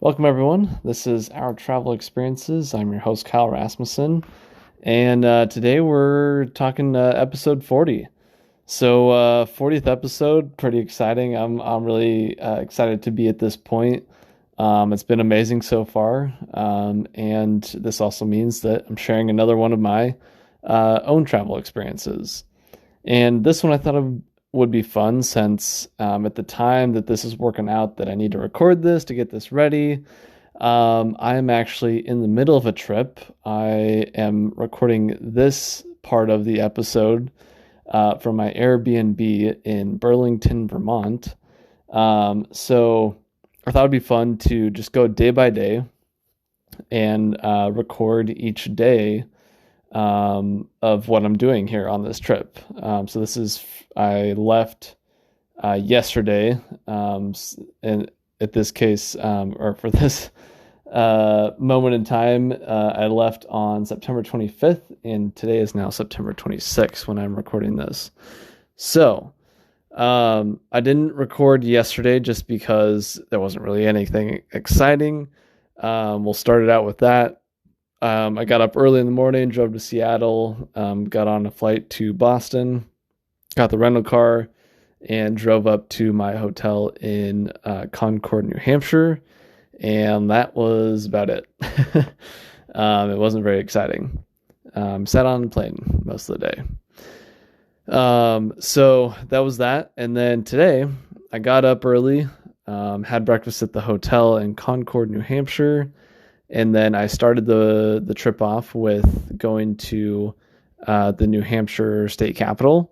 Welcome, everyone. This is Our Travel Experiences. I'm your host, Kyle Rasmussen, and today we're talking episode 40. So, 40th episode, pretty exciting. I'm really excited to be at this point. It's been amazing so far, and this also means that I'm sharing another one of my own travel experiences. And this one I thought would be fun since at the time that this is working out that I need to record this to get this ready. I am actually in the middle of a trip. I am recording this part of the episode from my Airbnb in Burlington, Vermont. So I thought it'd be fun to just go day by day and record each day of what I'm doing here on this trip. I left yesterday, and at this case, or for this moment in time, I left on September 25th, and today is now September 26th when I'm recording this. So, I didn't record yesterday just because there wasn't really anything exciting. We'll start it out with that. I got up early in the morning, drove to Seattle, got on a flight to Boston, got the rental car, and drove up to my hotel in Concord, New Hampshire. And that was about it. It wasn't very exciting. Sat on a plane most of the day. So that was that. And then today I got up early, had breakfast at the hotel in Concord, New Hampshire. And then I started the trip off with going to the New Hampshire state capitol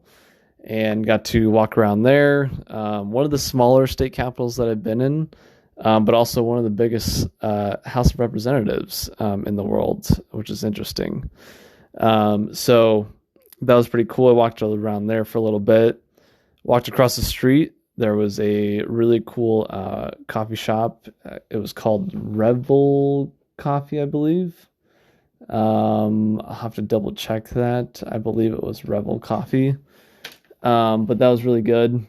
and got to walk around there. One of the smaller state capitals that I've been in, but also one of the biggest House of Representatives in the world, which is interesting. So that was pretty cool. I walked around there for a little bit. Walked across the street. There was a really cool coffee shop. It was called Revel Coffee, I believe. I'll have to double check that. I believe it was Revel Coffee. But that was really good.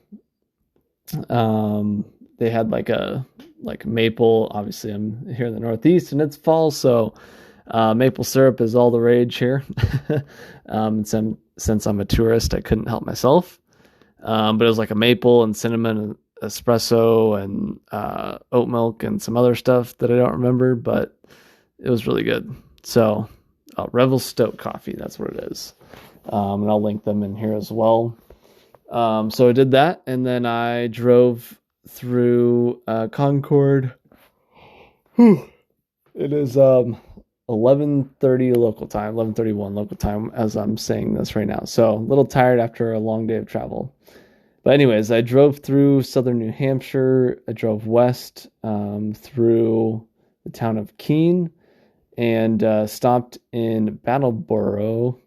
They had like maple. Obviously, I'm here in the Northeast and it's fall, so maple syrup is all the rage here. Since I'm a tourist, I couldn't help myself. But it was like a maple and cinnamon espresso and oat milk and some other stuff that I don't remember, but it was really good. So Revel Stoke Coffee, that's what it is. And I'll link them in here as well. So I did that, and then I drove through Concord. It is 11:30 local time, 11:31 local time as I'm saying this right now. So a little tired after a long day of travel. But anyways, I drove through southern New Hampshire. I drove west through the town of Keene and stopped in Battleboro,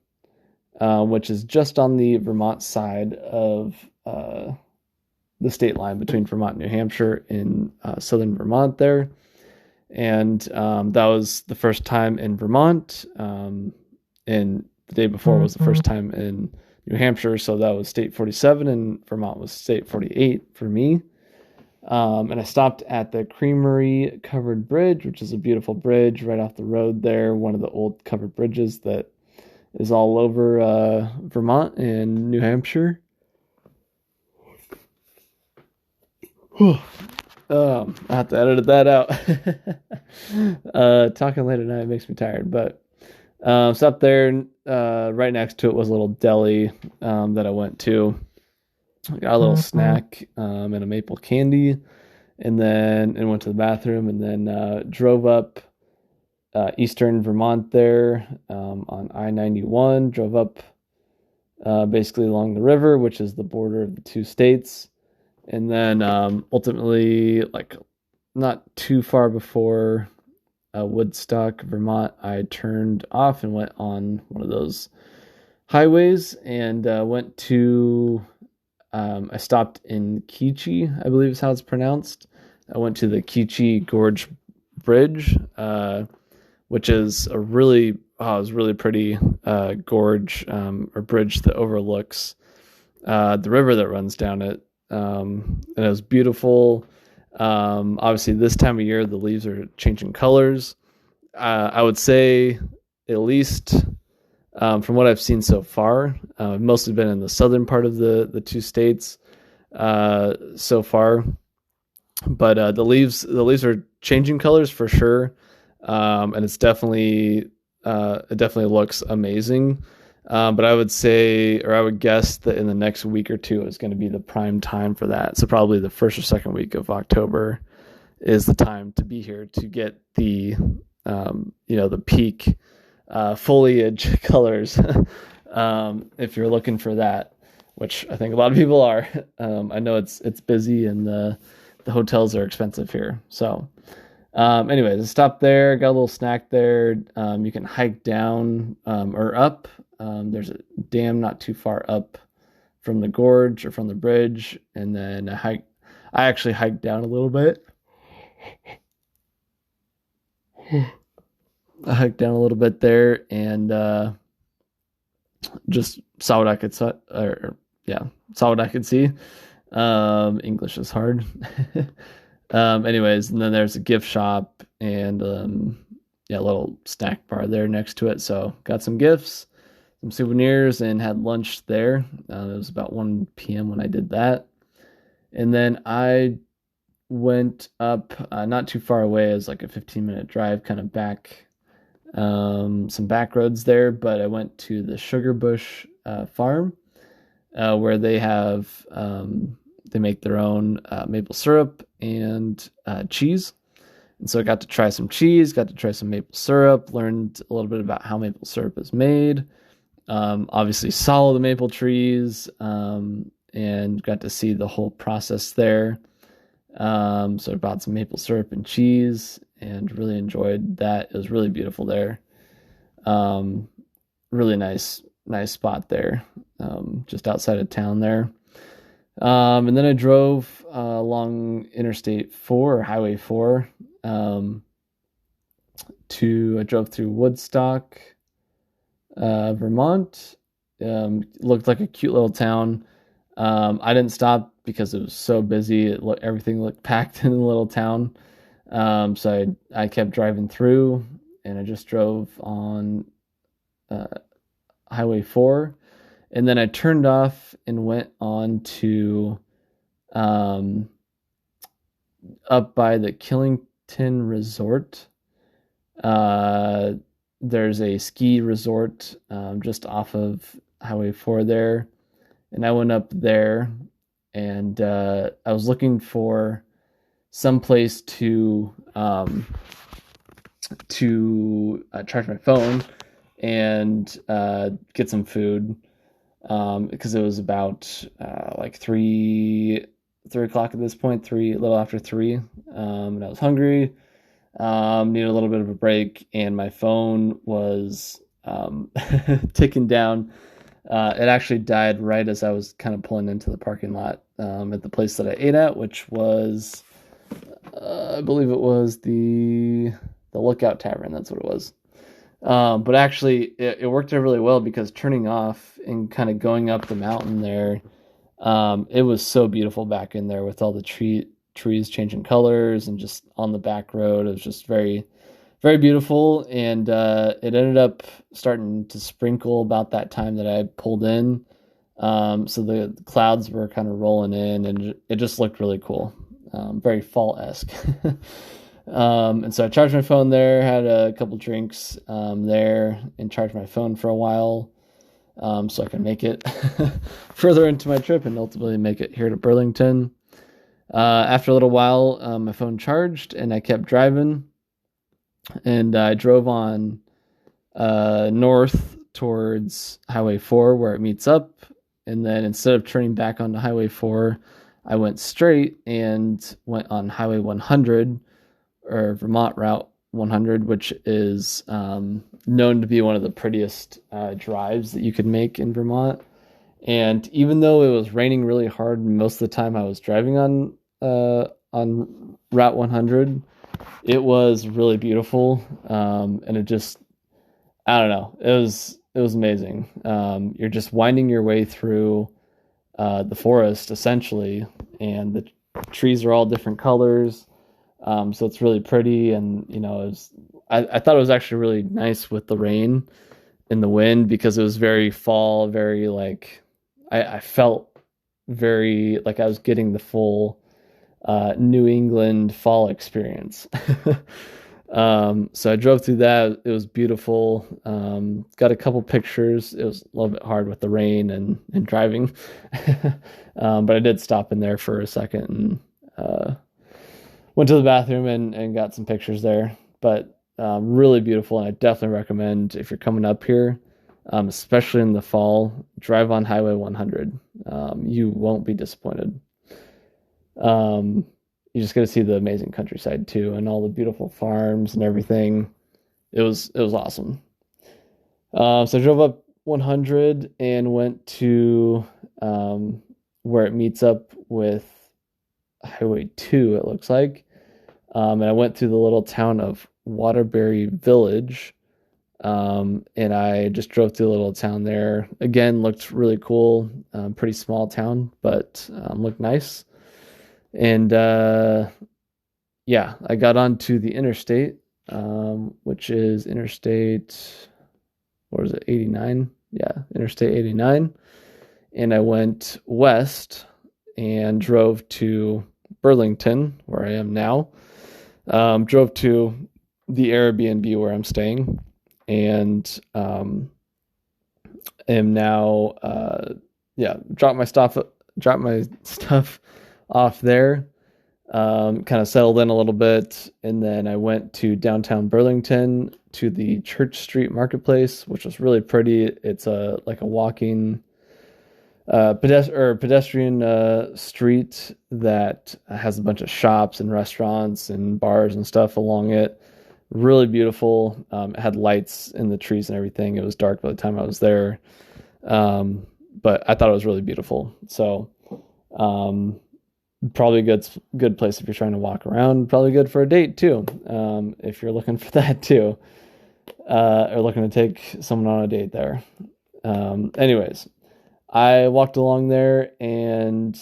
which is just on the Vermont side of the state line between Vermont and New Hampshire in southern Vermont there. And that was the first time in Vermont. And the day before was the first time in New Hampshire. So that was state 47 and Vermont was state 48 for me. And I stopped at the Creamery Covered Bridge, which is a beautiful bridge right off the road there. One of the old covered bridges that is all over Vermont and New Hampshire. I have to edit that out. Talking late at night makes me tired, but stopped there. Right next to it was a little deli that I went to. Got a little snack and a maple candy, and went to the bathroom, and then drove up eastern Vermont there on I-91. Drove up basically along the river, which is the border of the two states. And then ultimately, like not too far before Woodstock, Vermont, I turned off and went on one of those highways and went to, I stopped in Keechee, I believe is how it's pronounced. I went to the Keechee Gorge Bridge, which is a really pretty gorge or bridge that overlooks the river that runs down it. And it was beautiful. Obviously, this time of year, the leaves are changing colors. I would say, at least from what I've seen so far, I've mostly been in the southern part of the two states so far. But the leaves are changing colors for sure, and it definitely looks amazing. But I would say, or I would guess that in the next week or two is going to be the prime time for that. So probably the first or second week of October is the time to be here to get the peak foliage colors. If you're looking for that, which I think a lot of people are. I know it's busy and the hotels are expensive here. So, anyways, I stopped there, got a little snack there. You can hike down or up. There's a dam not too far up from the gorge or from the bridge, and then I actually hiked down a little bit. I hiked down a little bit there and just saw what I could saw what I could see. English is hard. Anyways, and then there's a gift shop and a little snack bar there next to it. So got some gifts, some souvenirs, and had lunch there. It was about 1 p.m. when I did that. And then I went up not too far away. It was like a 15-minute drive, kind of back, some back roads there. But I went to the Sugar Bush farm where they have they make their own maple syrup and cheese. And so I got to try some cheese, got to try some maple syrup, learned a little bit about how maple syrup is made. Obviously saw the maple trees and got to see the whole process there. So I bought some maple syrup and cheese and really enjoyed that. It was really beautiful there. Really nice spot there, just outside of town there. And then I drove along Interstate 4 or Highway 4 I drove through Woodstock, Vermont. Looked like a cute little town. I didn't stop because it was so busy. Everything looked packed in the little town. So I kept driving through, and I just drove on Highway 4. And then I turned off and went on to up by the Killington Resort. There's a ski resort just off of Highway 4 there. And I went up there and I was looking for some place to charge my phone and get some food. Because it was about like 3 o'clock at this point, a little after 3, and I was hungry, needed a little bit of a break, and my phone was ticking down. It actually died right as I was kind of pulling into the parking lot at the place that I ate at, which was, I believe it was the Lookout Tavern. That's what it was. But actually, it worked out really well because turning off and kind of going up the mountain there, it was so beautiful back in there with all the trees changing colors and just on the back road. It was just very, very beautiful. And it ended up starting to sprinkle about that time that I pulled in. So the clouds were kind of rolling in, and it just looked really cool, very fall-esque. And so I charged my phone there, had a couple drinks there, and charged my phone for a while so I could make it further into my trip and ultimately make it here to Burlington. After a little while, my phone charged, and I kept driving, and I drove on north towards Highway 4 where it meets up, and then instead of turning back onto Highway 4, I went straight and went on Highway 100, or Vermont Route 100, which is known to be one of the prettiest drives that you could make in Vermont. And even though it was raining really hard most of the time I was driving on Route 100, it was really beautiful, and it just, I don't know, it was amazing. You're just winding your way through the forest essentially, and Trees are all different colors. So it's really pretty. And, I thought it was actually really nice with the rain and the wind because it was very fall, very like, I felt very like I was getting the full New England fall experience. So I drove through that. It was beautiful. Got a couple pictures. It was a little bit hard with the rain and driving. But I did stop in there for a second and went to the bathroom and got some pictures there. But really beautiful. And I definitely recommend if you're coming up here, especially in the fall, drive on Highway 100. You won't be disappointed. You just get to see the amazing countryside too, and all the beautiful farms and everything. It was awesome. So I drove up 100 and went to where it meets up with Highway 2. It looks like, and I went through the little town of Waterbury Village, and I just drove through a little town there. Again, looked really cool. Pretty small town, but looked nice. And yeah, I got onto the interstate, which is Interstate, what is it, 89? Yeah, Interstate 89. And I went west and drove to Burlington, where I am now. Drove to the Airbnb where I'm staying, and am now, yeah, dropped my stuff off there, kind of settled in a little bit, and then I went to downtown Burlington to the Church Street Marketplace, which was really pretty. It's a like a walking pedestrian street that has a bunch of shops and restaurants and bars and stuff along it. Really beautiful. It had lights in the trees and everything. It was dark by the time I was there, but I thought it was really beautiful. So probably a good place if you're trying to walk around. Probably good for a date too, if you're looking for that too, or looking to take someone on a date there. Anyways, I walked along there and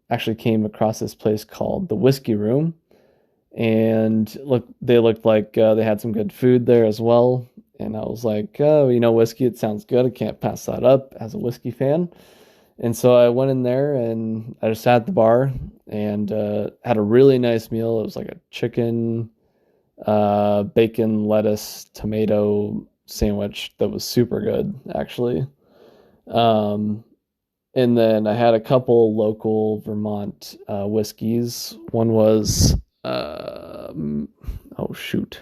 actually came across this place called the Whiskey Room, and they looked like they had some good food there as well. And I was like, oh, whiskey, it sounds good. I can't pass that up as a whiskey fan. And so I went in there and I just sat at the bar and had a really nice meal. It was like a chicken, bacon, lettuce, tomato sandwich that was super good, actually. And then I had a couple local Vermont whiskeys. One was, oh shoot,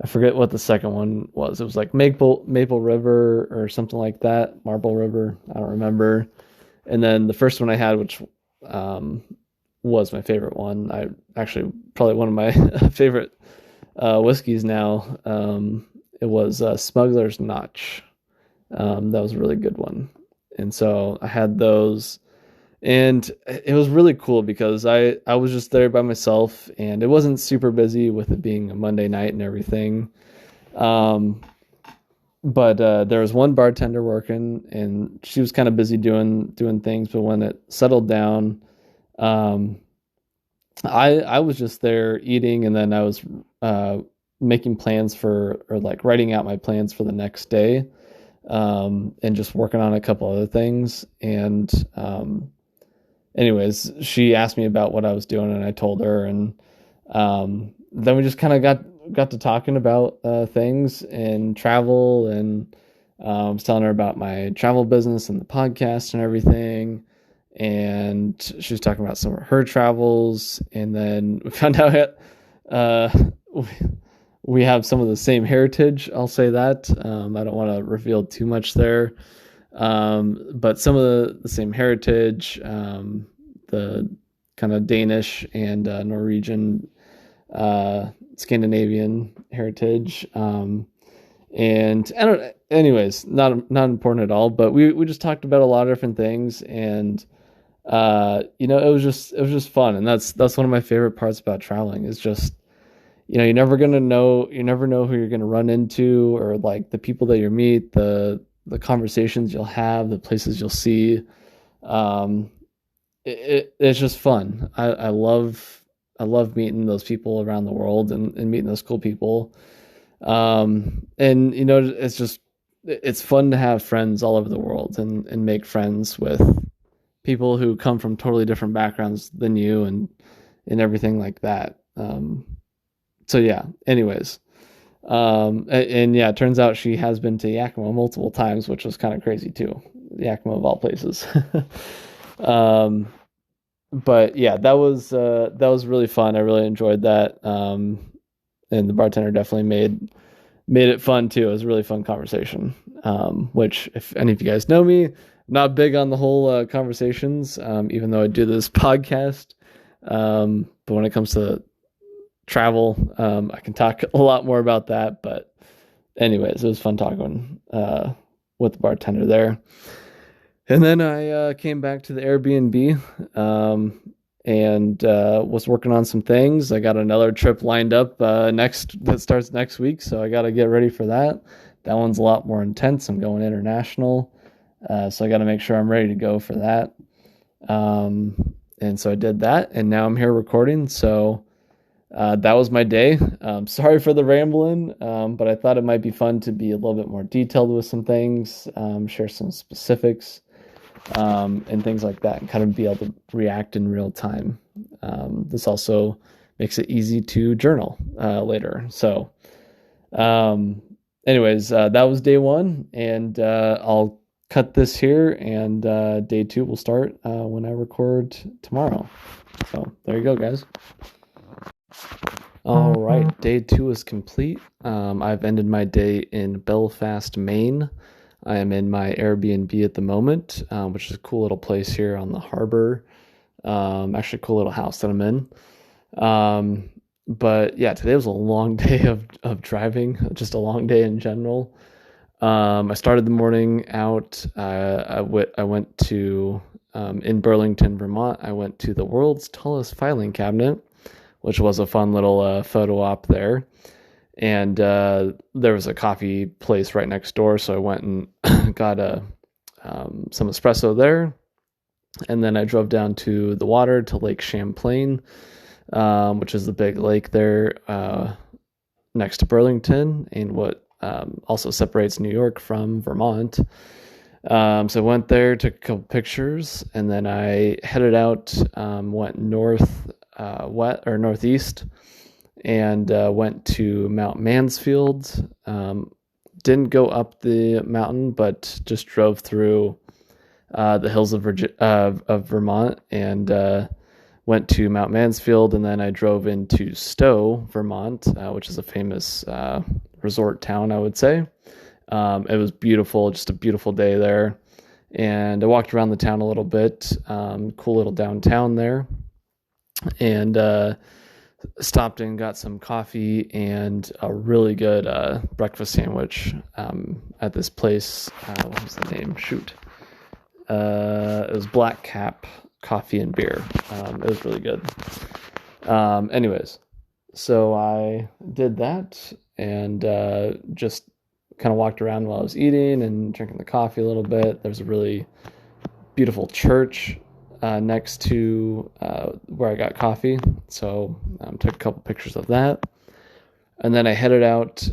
I forget what the second one was. It was like Maple River or something like that. Marble River. I don't remember. And then the first one I had, which was my favorite one. I actually probably one of my favorite whiskeys now. It was Smuggler's Notch. That was a really good one. And so I had those. And it was really cool because I was just there by myself and it wasn't super busy with it being a Monday night and everything. But there was one bartender working and she was kind of busy doing things. But when it settled down, I was just there eating, and then I was making plans or like writing out my plans for the next day, and just working on a couple other things. And anyways, she asked me about what I was doing, and I told her, and then we just kind of got to talking about things and travel, and I was telling her about my travel business and the podcast and everything, and she was talking about some of her travels, and then we found out we have some of the same heritage. I'll say that. I don't want to reveal too much there. But some of the same heritage, the kind of Danish and Norwegian, Scandinavian heritage. And anyways, not important at all, but we just talked about a lot of different things, and it was just fun. And that's one of my favorite parts about traveling is just, you never know who you're going to run into, or like the people that you meet, the conversations you'll have, the places you'll see. it's just fun. I love meeting those people around the world and meeting those cool people. And it's just it's fun to have friends all over the world and make friends with people who come from totally different backgrounds than you and everything like that. So yeah, anyways. And yeah, it turns out she has been to Yakima multiple times, which was kind of crazy too. Yakima of all places. um, but yeah, that was really fun. I really enjoyed that. And the bartender definitely made it fun too. It was a really fun conversation. Which if any of you guys know me, I'm not big on the whole conversations, even though I do this podcast. But when it comes to travel, I can talk a lot more about that. But anyways, it was fun talking with the bartender there. And then I came back to the Airbnb and was working on some things. I got another trip lined up that starts next week, so I got to get ready for that. That one's a lot more intense. I'm going international, so I got to make sure I'm ready to go for that. And so I did that, and now I'm here recording. So that was my day. Sorry for the rambling, but I thought it might be fun to be a little bit more detailed with some things, share some specifics, and things like that, and kind of be able to react in real time. This also makes it easy to journal later. So, anyways, that was day one, and I'll cut this here, and day two will start when I record tomorrow. So there you go, guys. All right, day two is complete. I've ended my day in Belfast, Maine. I am in my Airbnb at the moment, which is a cool little place here on the harbor. Actually, a cool little house that I'm in. But yeah, today was a long day of driving, just a long day in general. I started the morning out. I went to in Burlington, Vermont. I went to the world's tallest filing cabinet, which was a fun little photo op there. And there was a coffee place right next door, so I went and got some espresso there. And then I drove down to the water to Lake Champlain, which is the big lake there next to Burlington, and what also separates New York from Vermont. So I went there, took a couple pictures, and then I headed out, went northeast, and went to Mount Mansfield. Didn't go up the mountain, but just drove through the hills of Vermont, and went to Mount Mansfield, and then I drove into Stowe, Vermont, which is a famous resort town, I would say. It was beautiful, just a beautiful day there. And I walked around the town a little bit, cool little downtown there. And stopped in, got some coffee and a really good breakfast sandwich at this place. What was the name? Shoot. It was Black Cap Coffee and Beer. It was really good. Anyways, so I did that and just kind of walked around while I was eating and drinking the coffee a little bit. There's a really beautiful church next to where I got coffee, so took a couple pictures of that. And then I headed out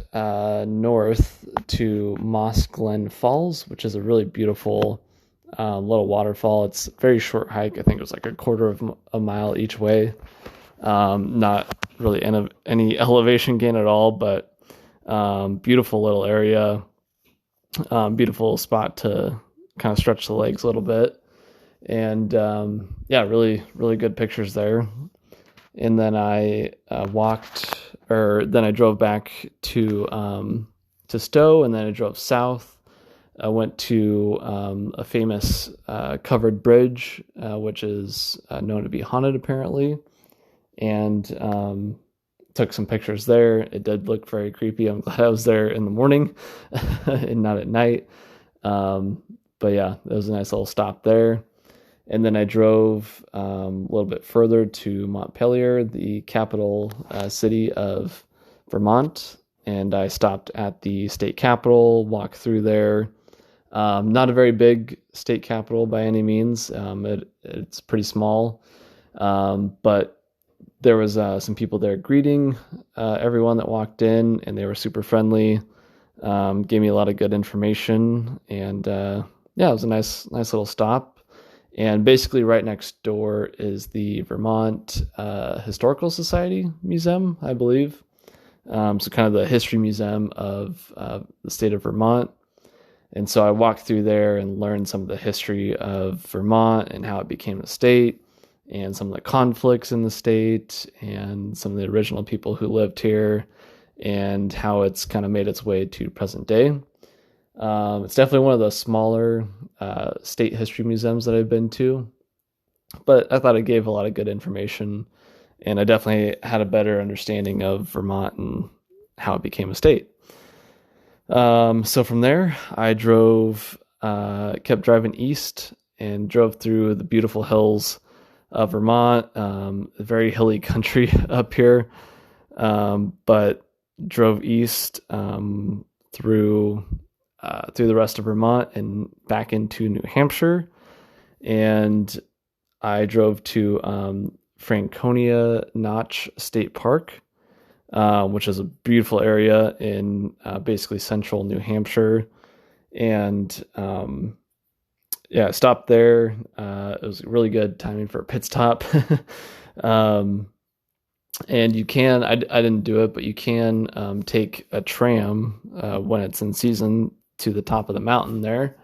north to Moss Glen Falls, which is a really beautiful little waterfall. It's a very short hike. I think it was like a quarter of a mile each way. Not really any elevation gain at all, but beautiful little area. Beautiful spot to kind of stretch the legs a little bit. And yeah, really, really good pictures there. And then I then I drove back to Stowe, and then I drove south. I went to a famous covered bridge, which is known to be haunted apparently, and took some pictures there. It did look very creepy. I'm glad I was there in the morning and not at night. But yeah, it was a nice little stop there. And then I drove a little bit further to Montpelier, the capital city of Vermont. And I stopped at the state capitol, walked through there, Not a very big state capital by any means. It's pretty small, but there was some people there greeting everyone that walked in, and they were super friendly. Gave me a lot of good information, and yeah, it was a nice little stop. And basically, right next door is the Vermont Historical Society Museum, I believe. So kind of the history museum of the state of Vermont. And so I walked through there and learned some of the history of Vermont and how it became a state, and some of the conflicts in the state, and some of the original people who lived here, and how it's kind of made its way to present day. It's definitely one of the smaller state history museums that I've been to, but I thought it gave a lot of good information, and I definitely had a better understanding of Vermont and how it became a state. So from there, I kept driving east and drove through the beautiful hills of Vermont, very hilly country up here, but drove east through the rest of Vermont and back into New Hampshire, and I drove to Franconia Notch State Park, which is a beautiful area in basically central New Hampshire. And yeah, I stopped there. It was really good timing for a pit stop. And you can, I didn't do it, but you can take a tram when it's in season to the top of the mountain there.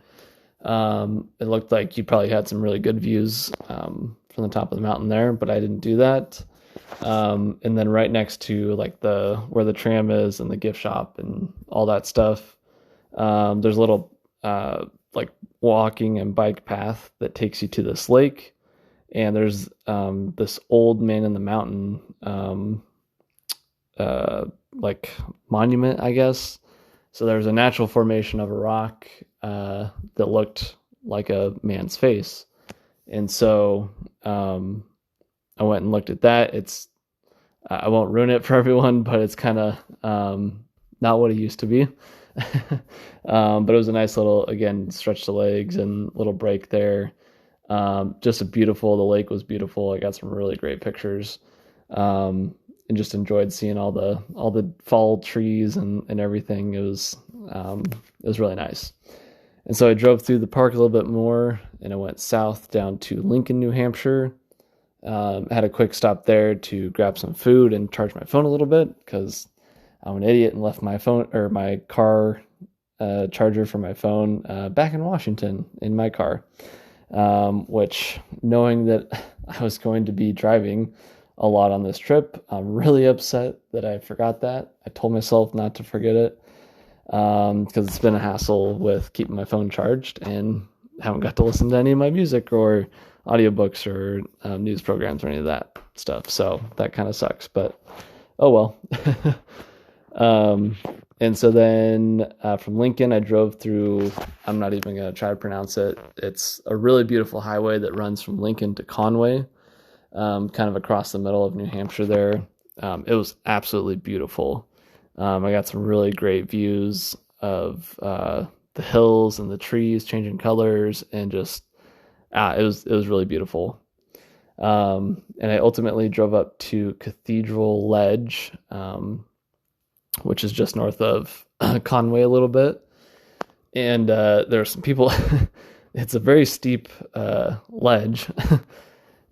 It looked like you probably had some really good views from the top of the mountain there, but I didn't do that. And then right next to like where the tram is and the gift shop and all that stuff, there's a little like walking and bike path that takes you to this lake. And there's this old man in the mountain like monument, I guess. So there's a natural formation of a rock that looked like a man's face. And so I went and looked at that. I won't ruin it for everyone, but it's kind of not what it used to be. But it was a nice little, again, stretch the legs and little break there. The lake was beautiful. I got some really great pictures, and just enjoyed seeing all the fall trees and everything. It was really nice. And so I drove through the park a little bit more, and I went south down to Lincoln, New Hampshire. Had a quick stop there to grab some food and charge my phone a little bit, because I'm an idiot and left my phone, or my car charger for my phone back in Washington in my car. Which, knowing that I was going to be driving a lot on this trip, I'm really upset that I forgot that. I told myself not to forget it, because it's been a hassle with keeping my phone charged, and haven't got to listen to any of my music or audiobooks or news programs or any of that stuff. So that kind of sucks, but oh well. And so then from Lincoln, I drove through, I'm not even going to try to pronounce it. It's a really beautiful highway that runs from Lincoln to Conway, kind of across the middle of New Hampshire there. It was absolutely beautiful. I got some really great views of the hills and the trees changing colors, and just, it was really beautiful. And I ultimately drove up to Cathedral Ledge, which is just north of Conway a little bit. And there are some people, it's a very steep ledge,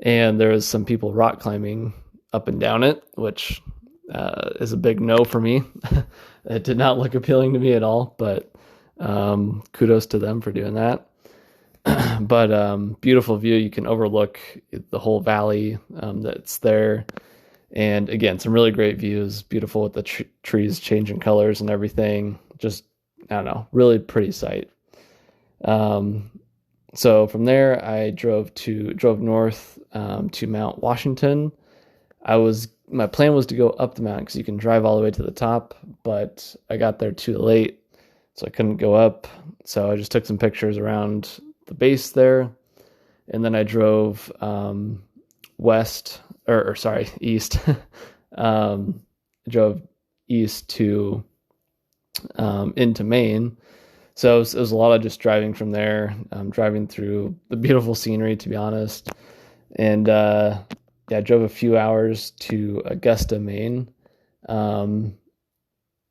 and there's some people rock climbing up and down it, which is a big no for me. It did not look appealing to me at all, but kudos to them for doing that. But beautiful view. You can overlook the whole valley that's there. And again, some really great views, beautiful with the trees changing colors and everything. Just, I don't know, really pretty sight. So from there, I drove north to Mount Washington. My plan was to go up the mountain, because you can drive all the way to the top, but I got there too late, so I couldn't go up. So I just took some pictures around the base there, and then I drove east. Drove east to into Maine So it was a lot of just driving from there, driving through the beautiful scenery, to be honest. And yeah, I drove a few hours to Augusta, Maine. Um,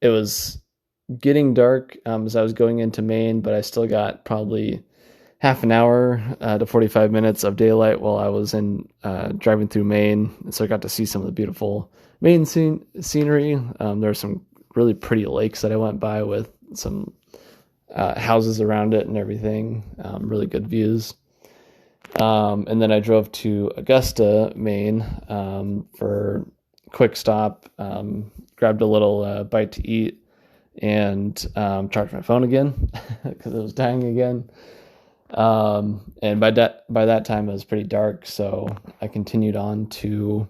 it was getting dark as I was going into Maine, but I still got probably half an hour to 45 minutes of daylight while I was in driving through Maine. And so I got to see some of the beautiful Maine scenery. There were some really pretty lakes that I went by with some houses around it and everything. Really good views. And then I drove to Augusta, Maine, for a quick stop. Grabbed a little bite to eat and charged my phone again because it was dying again. And by that time it was pretty dark, so I continued on to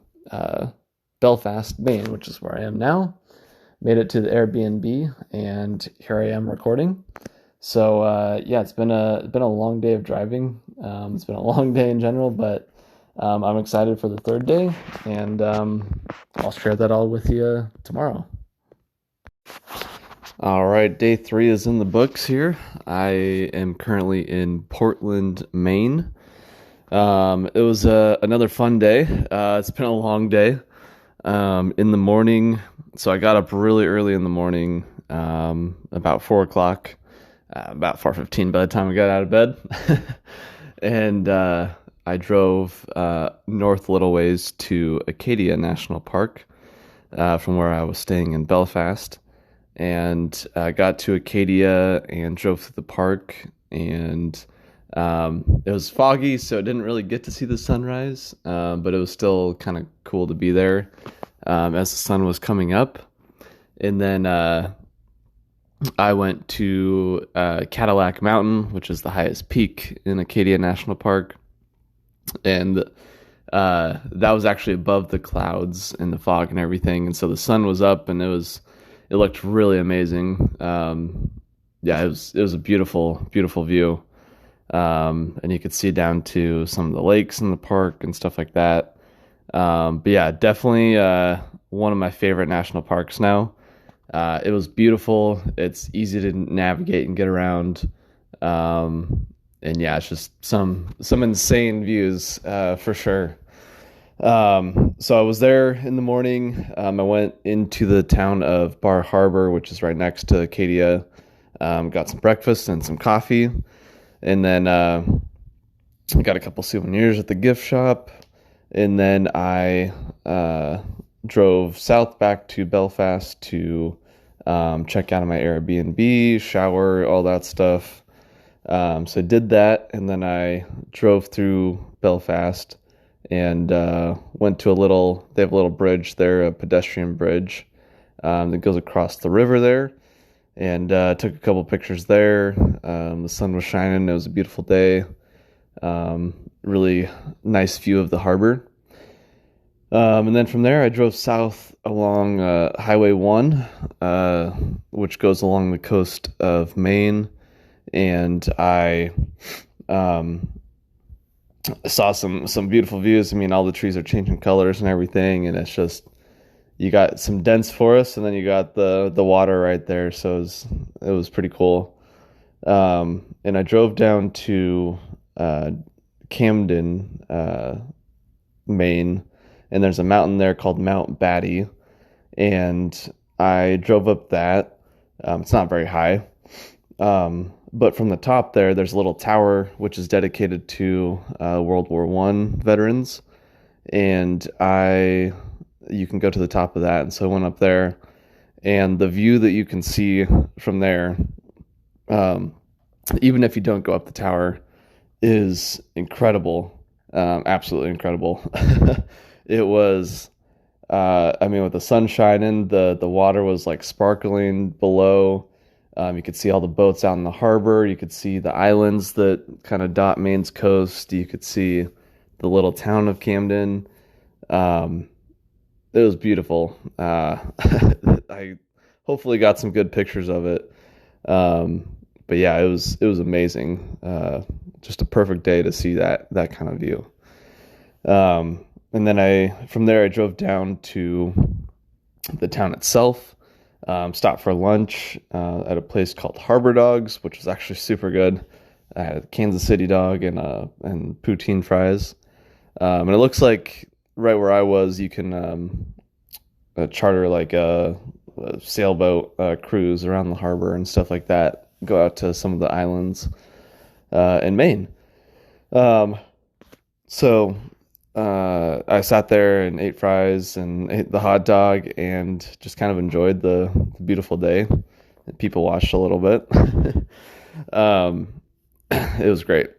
Belfast, Maine, which is where I am now. Made it to the Airbnb, and here I am recording. So yeah, it's been a long day of driving. It's been a long day in general, but I'm excited for the third day, and I'll share that all with you tomorrow. All right, day 3 is in the books here. I am currently in Portland, Maine. It was another fun day. It's been a long day. In the morning, so I got up really early in the morning, about 4 o'clock, about 4:15 by the time I got out of bed. And I drove north a little ways to Acadia National Park from where I was staying in Belfast. And I got to Acadia and drove through the park, and it was foggy, so I didn't really get to see the sunrise, but it was still kind of cool to be there as the sun was coming up. And then I went to Cadillac Mountain, which is the highest peak in Acadia National Park, and that was actually above the clouds and the fog and everything, and so the sun was up, and it looked really amazing. Yeah, it was a beautiful view. And you could see down to some of the lakes in the park and stuff like that. But yeah, definitely one of my favorite national parks now. It was beautiful. It's easy to navigate and get around. And yeah, it's just some insane views for sure. So I was there in the morning. I went into the town of Bar Harbor, which is right next to Acadia. Got some breakfast and some coffee. And then got a couple souvenirs at the gift shop. And then I drove south back to Belfast to check out of my Airbnb, shower, all that stuff. So I did that, and then I drove through Belfast and went to they have a little bridge there, a pedestrian bridge that goes across the river there. And took a couple pictures there. The sun was shining. It was a beautiful day. Really nice view of the harbor. And then from there, I drove south along Highway 1, which goes along the coast of Maine. And I saw some beautiful views. I mean, all the trees are changing colors and everything. And it's just, you got some dense forest, and then you got the water right there, so it was pretty cool. And I drove down to Camden, Maine, and there's a mountain there called Mount Batty, and I drove up that. It's not very high, but from the top there's a little tower which is dedicated to World War I veterans, and you can go to the top of that. And so I went up there, and the view that you can see from there, even if you don't go up the tower, is incredible. Absolutely incredible. It was, I mean, with the sun shining, the water was like sparkling below. You could see all the boats out in the harbor. You could see the islands that kind of dot Maine's coast. You could see the little town of Camden. It was beautiful. I hopefully got some good pictures of it. But yeah, it was amazing. Just a perfect day to see that kind of view. And then from there I drove down to the town itself, Stopped for lunch at a place called Harbor Dogs, which was actually super good. I had a Kansas City dog and poutine fries. And it looks like right where I was, you can charter like a sailboat cruise around the harbor and stuff like that. Go out to some of the islands in Maine. Um, so I sat there and ate fries and ate the hot dog and just kind of enjoyed the beautiful day. People watched a little bit. um, it was great.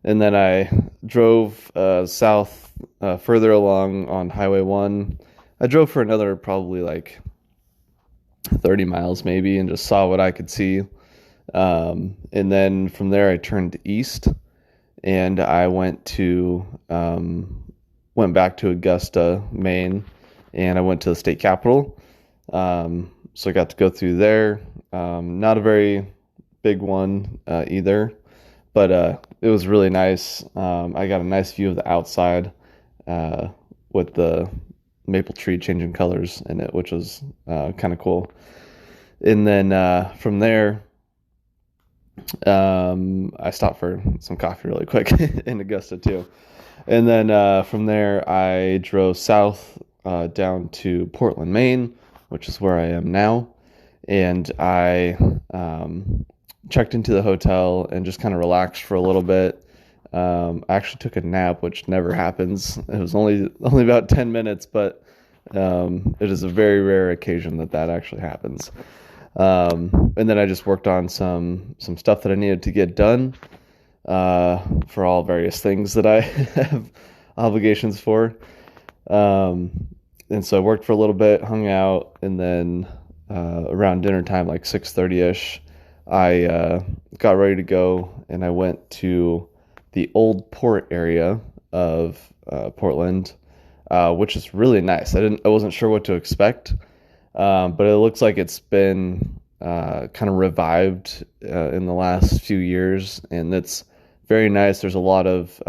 And then I drove south further along on Highway 1. I drove for another probably like 30 miles maybe and just saw what I could see. And then from there I turned east and I went back to Augusta, Maine, and I went to the state capitol. So I got to go through there. Not a very big one either, but it was really nice. I got a nice view of the outside with the maple tree changing colors in it, which was kind of cool. And then from there, I stopped for some coffee really quick in Augusta too. And then from there, I drove south down to Portland, Maine, which is where I am now. And I checked into the hotel and just kind of relaxed for a little bit. I actually took a nap, which never happens. It was only about 10 minutes, but it is a very rare occasion that actually happens. And then I just worked on some stuff that I needed to get done for all various things that I have obligations for. And so I worked for a little bit, hung out, and then around dinner time, like 6:30ish, I got ready to go, and I went to the old port area of Portland, which is really nice. I wasn't sure what to expect, but it looks like it's been kind of revived in the last few years, and it's very nice. There's a lot of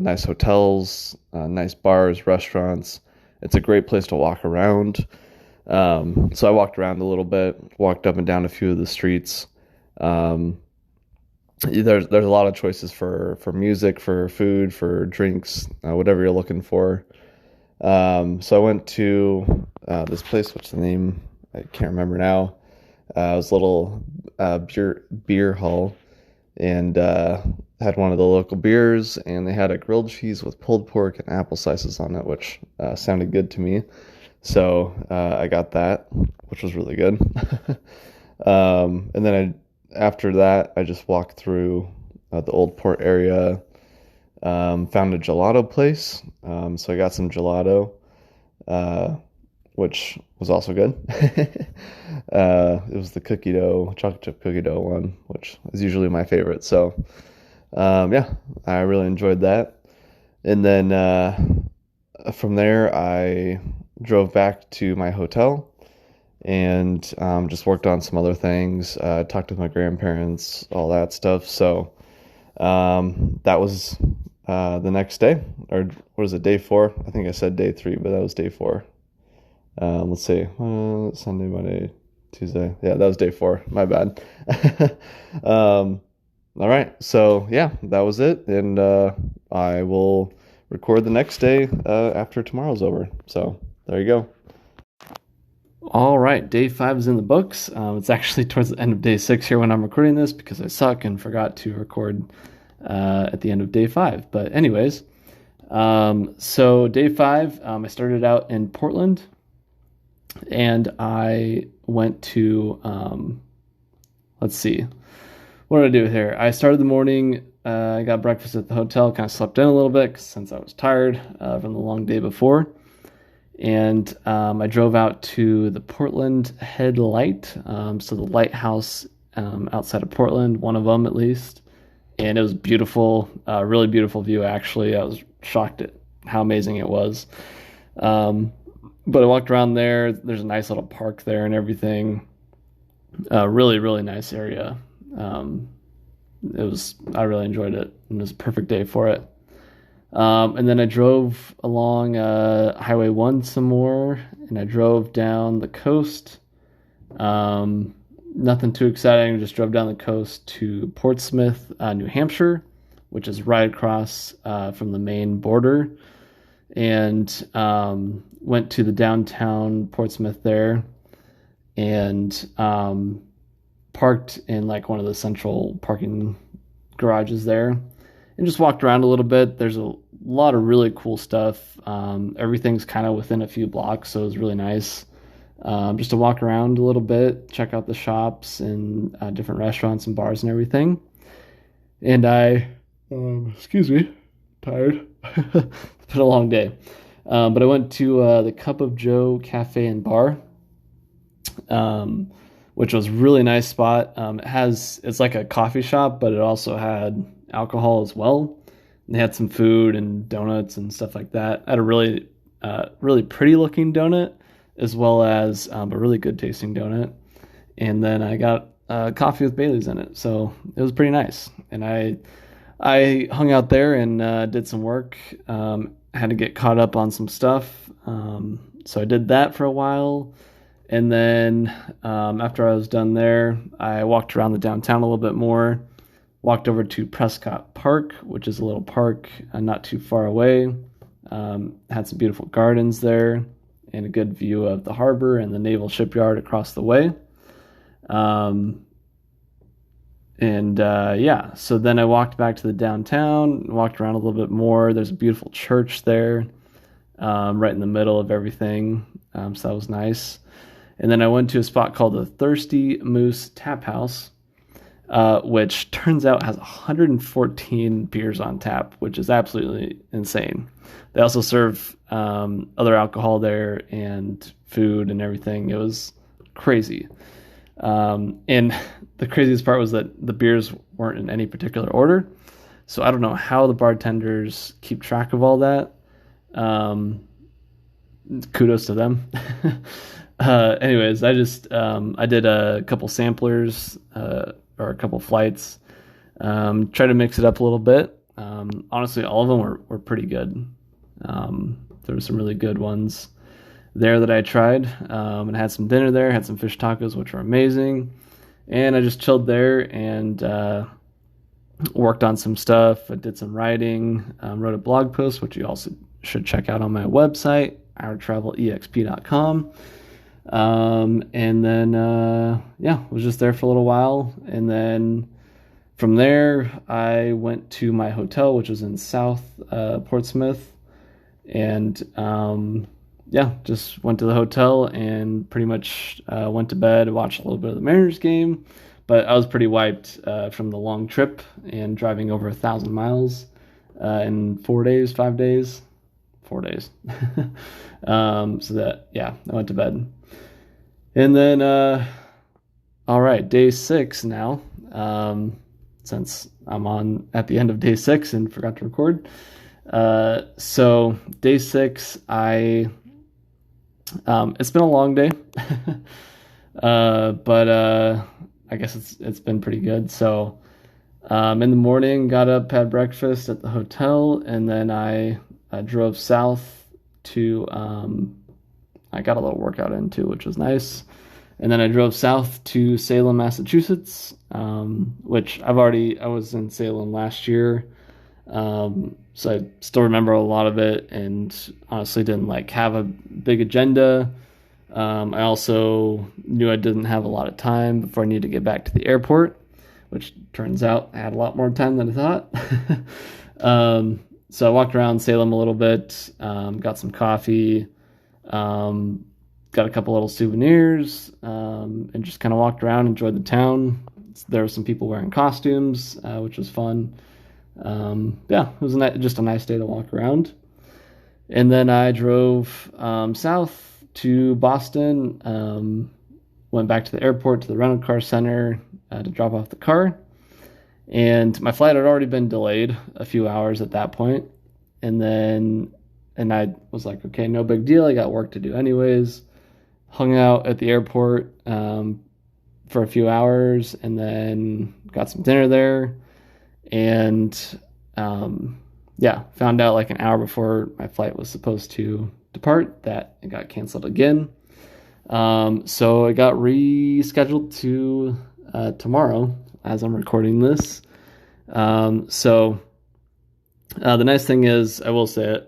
nice hotels, nice bars, restaurants. It's a great place to walk around. So I walked around a little bit, walked up and down a few of the streets. There's a lot of choices for music, for food, for drinks, whatever you're looking for. So I went to this place, what's the name? I can't remember now. It was a little beer hall, and had one of the local beers, and they had a grilled cheese with pulled pork and apple slices on it, which sounded good to me. So I got that, which was really good. And then after that, I just walked through the old port area, found a gelato place. So I got some gelato, which was also good. It was the chocolate chip cookie dough one, which is usually my favorite. So yeah, I really enjoyed that. And then from there, I drove back to my hotel and just worked on some other things, talked with my grandparents, all that stuff. So that was the next day, or what is it, day 4? I think I said day 3, but that was day 4. Let's see, Sunday, Monday, Tuesday. Yeah, that was day 4. My bad. All right, so yeah, that was it, and I will record the next day after tomorrow's over. So there you go. All right, day 5 is in the books. It's actually towards the end of day 6 here when I'm recording this because I suck and forgot to record at the end of day 5. But anyways, so day 5, I started out in Portland, and I went to, let's see, what did I do here? I started the morning, I got breakfast at the hotel, kind of slept in a little bit since I was tired from the long day before. And I drove out to the Portland Head Light, so the lighthouse outside of Portland, one of them at least. And it was beautiful, really beautiful view, actually. I was shocked at how amazing it was. But I walked around there. There's a nice little park there and everything. Really, really nice area. I really enjoyed it. It was a perfect day for it. And then I drove along Highway 1 some more, and I drove down the coast Nothing too exciting. Just drove down the coast to Portsmouth, New Hampshire, which is right across from the Maine border, and went to the downtown Portsmouth there, and parked in like one of the central parking garages there, and just walked around a little bit. There's a lot of really cool stuff. Everything's kind of within a few blocks, so it was really nice just to walk around a little bit, check out the shops and different restaurants and bars and everything. And excuse me, tired. It's been a long day. But I went to the Cup of Joe Cafe and Bar, which was a really nice spot. It's like a coffee shop, but it also had alcohol as well. And they had some food and donuts and stuff like that. I had a really pretty looking donut, as well as a really good tasting donut. And then I got coffee with Bailey's in it. So it was pretty nice. And I hung out there and did some work. Had to get caught up on some stuff. So I did that for a while. And then after I was done there, I walked around the downtown a little bit more. Walked over to Prescott Park, which is a little park not too far away. Had some beautiful gardens there and a good view of the harbor and the naval shipyard across the way. So then I walked back to the downtown, walked around a little bit more. There's a beautiful church there, right in the middle of everything. So that was nice. And then I went to a spot called the Thirsty Moose Tap House, which turns out has 114 beers on tap, which is absolutely insane. They also serve other alcohol there and food and everything. It was crazy. And the craziest part was that the beers weren't in any particular order. So I don't know how the bartenders keep track of all that. Kudos to them. Anyways, I did a couple samplers, or a couple flights, try to mix it up a little bit. Honestly, all of them were pretty good. There were some really good ones there that I tried, and had some dinner there, had some fish tacos, which were amazing. And I just chilled there and worked on some stuff. I did some writing, wrote a blog post, which you also should check out on my website, ourtravelexp.com. And then, was just there for a little while. And then from there, I went to my hotel, which was in South Portsmouth. And, just went to the hotel and pretty much went to bed, watched a little bit of the Mariners game. But I was pretty wiped from the long trip and driving over 1,000 miles in 4 days, 5 days. 4 days. I went to bed. And then, all right, day 6 now, since I'm at the end of day 6 and forgot to record. So day 6, it's been a long day, but I guess it's been pretty good. So, in the morning, got up, had breakfast at the hotel, and then I drove south to, I got a little workout in too, which was nice. And then I drove south to Salem, Massachusetts, which I was in Salem last year. So I still remember a lot of it, and honestly didn't have a big agenda. I also knew I didn't have a lot of time before I needed to get back to the airport, which turns out I had a lot more time than I thought. So I walked around Salem a little bit, got some coffee, got a couple little souvenirs, and just kind of walked around, enjoyed the town. There were some people wearing costumes, which was fun. It was just a nice day to walk around. And then I drove south to Boston, went back to the airport, to the rental car center to drop off the car. And my flight had already been delayed a few hours at that point. And I was like, okay, no big deal. I got work to do anyways. Hung out at the airport for a few hours, and then got some dinner there. And found out like an hour before my flight was supposed to depart that it got canceled again. So it got rescheduled to tomorrow as I'm recording this. The nice thing is, I will say it,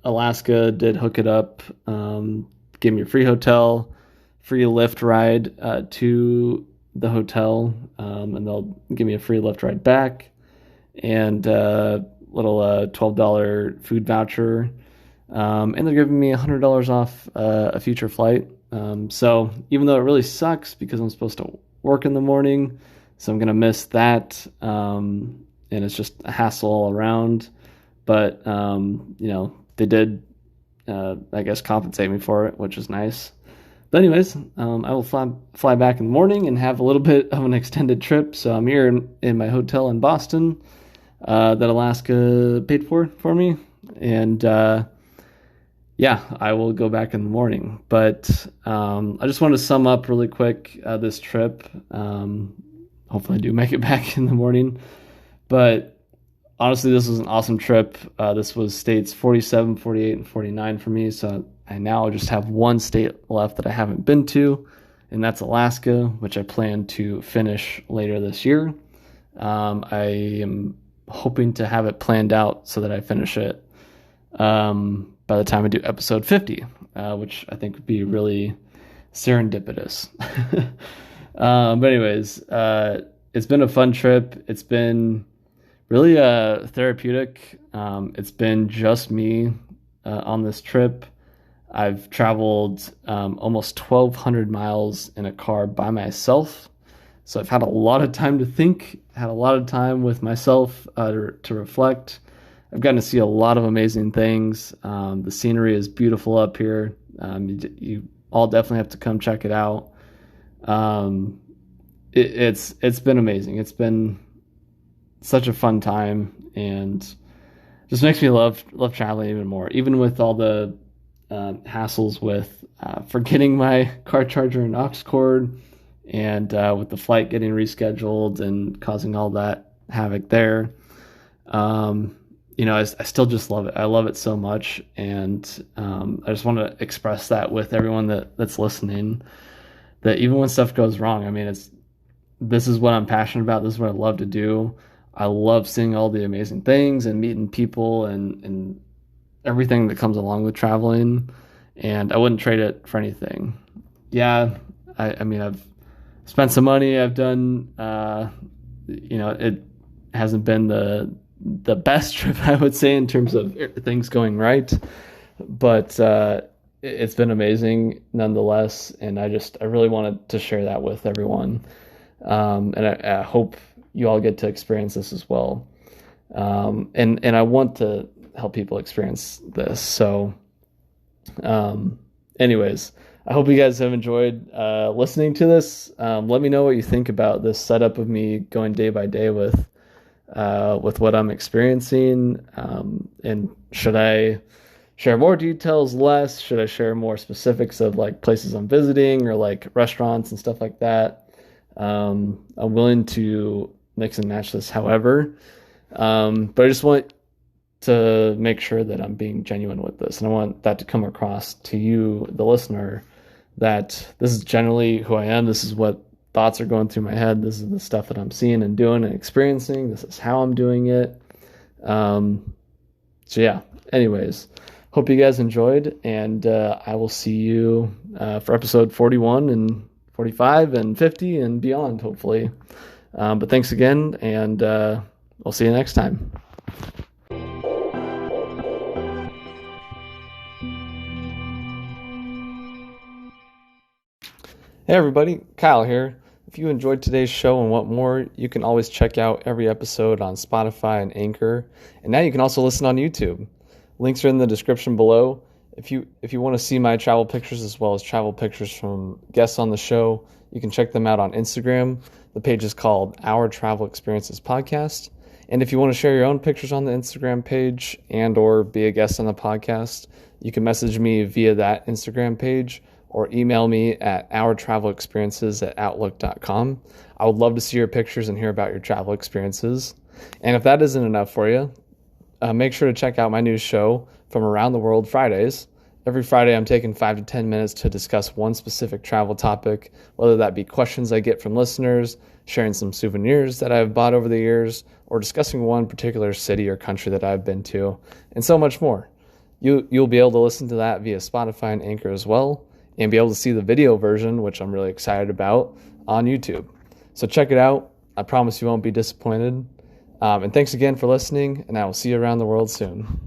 Alaska did hook it up, gave me a free hotel, free Lyft ride to the hotel, and they'll give me a free Lyft ride back, and little $12 food voucher, and they're giving me $100 off a future flight. So even though it really sucks because I'm supposed to work in the morning, so I'm gonna miss that, and it's just a hassle all around. But they did, I guess, compensate me for it, which is nice. But anyways, I will fly back in the morning and have a little bit of an extended trip. So I'm here in my hotel in Boston that Alaska paid for me, and yeah, I will go back in the morning. But I just want to sum up really quick this trip. Hopefully, I do make it back in the morning. But honestly, this was an awesome trip. This was states 47, 48, and 49 for me. So I now just have one state left that I haven't been to, and that's Alaska, which I plan to finish later this year. I am hoping to have it planned out so that I finish it by the time I do episode 50, which I think would be really serendipitous. But anyways, it's been a fun trip. It's been really therapeutic. It's been just me on this trip. I've traveled almost 1,200 miles in a car by myself. So I've had a lot of time to think, had a lot of time with myself to reflect. I've gotten to see a lot of amazing things. The scenery is beautiful up here. You all definitely have to come check it out. It's been amazing. It's been such a fun time, and just makes me love traveling even more, even with all the hassles with forgetting my car charger and aux cord, and with the flight getting rescheduled and causing all that havoc there. I still just love it. I love it so much, and I just want to express that with everyone that's listening, that even when stuff goes wrong, I mean, this is what I'm passionate about. This is what I love to do. I love seeing all the amazing things and meeting people and everything that comes along with traveling, and I wouldn't trade it for anything. Yeah, I mean, I've spent some money. I've done, it hasn't been the best trip, I would say, in terms of things going right, but it's been amazing nonetheless, and I really wanted to share that with everyone, and I hope you all get to experience this as well. And I want to help people experience this. So, anyways, I hope you guys have enjoyed listening to this. Let me know what you think about this setup of me going day by day with what I'm experiencing. And should I share more details, less? Should I share more specifics of like places I'm visiting or like restaurants and stuff like that? I'm willing to mix and match this however, but I just want to make sure that I'm being genuine with this, and I want that to come across to you, the listener, that this is generally who I am. This is what thoughts are going through my head. This is the stuff that I'm seeing and doing and experiencing. This is how I'm doing it. So yeah, anyways, hope you guys enjoyed, and I will see you for episode 41 and 45 and 50 and beyond, hopefully. But thanks again, and we'll see you next time. Hey everybody, Kyle here. If you enjoyed today's show and want more, you can always check out every episode on Spotify and Anchor, and now you can also listen on YouTube. Links are in the description below. If you want to see my travel pictures as well as travel pictures from guests on the show, you can check them out on Instagram. The page is called Our Travel Experiences Podcast. And if you want to share your own pictures on the Instagram page and or be a guest on the podcast, you can message me via that Instagram page or email me at ourtravelexperiences@outlook.com. I would love to see your pictures and hear about your travel experiences. And if that isn't enough for you, make sure to check out my new show, From Around the World Fridays. Every Friday, I'm taking 5 to 10 minutes to discuss one specific travel topic, whether that be questions I get from listeners, sharing some souvenirs that I've bought over the years, or discussing one particular city or country that I've been to, and so much more. You'll be able to listen to that via Spotify and Anchor as well, and be able to see the video version, which I'm really excited about, on YouTube. So check it out. I promise you won't be disappointed. And thanks again for listening, and I will see you around the world soon.